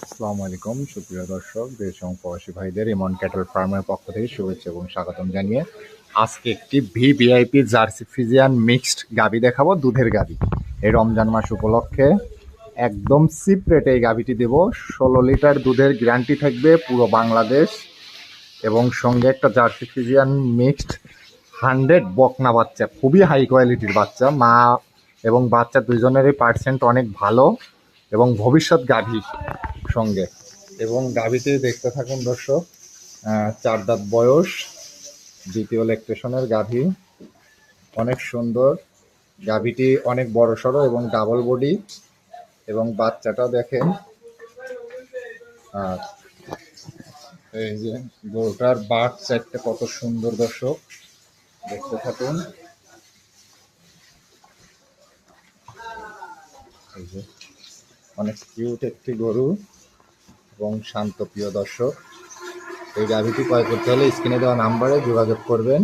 আসসালামু আলাইকুম সুপ্রিয় দর্শক, দেশ এবং প্রবাসী ভাইদের ইমন ক্যাটল ফার্মের পক্ষ থেকে শুভেচ্ছা এবং স্বাগতম জানিয়ে আজকে একটি ভিভিআইপি জার্সি ফ্রিজিয়ান মিক্সড গাভী দেখাবো, দুধের গাভী। এই রমজান মাস উপলক্ষে একদম চিপ রেটে এই গাভীটি দেব। 16 লিটার দুধের গ্যারান্টি থাকবে পুরো বাংলাদেশ, এবং সঙ্গে একটা জার্সি ফ্রিজিয়ান মিক্সড 100 বকনা বাচ্চা, খুবই হাই কোয়ালিটির বাচ্চা। মা এবং বাচ্চা দুইজনেরই পার্সেন্ট অনেক ভালো এবং ভবিষ্যৎ গাভী সঙ্গে। এবং গাভীটি দেখতে থাকুন দর্শক। 4 দাঁত বয়স, দ্বিতীয় ল্যাকটেশনের গাভী, অনেক সুন্দর। গাভীটি অনেক বড় সড়ো এবং ডাবল বডি, এবং বাচ্চাটা দেখেন। আর এই যে গরুটার বাট সাইডটা কত সুন্দর দর্শক, দেখতে থাকুন। এই যে অনেক কিউট একটি গরু এবং শান্ত প্রিয় দর্শক। এই গাভীটি ক্রয় করতে হলে স্ক্রিনে দেওয়া নাম্বারে যোগাযোগ করবেন।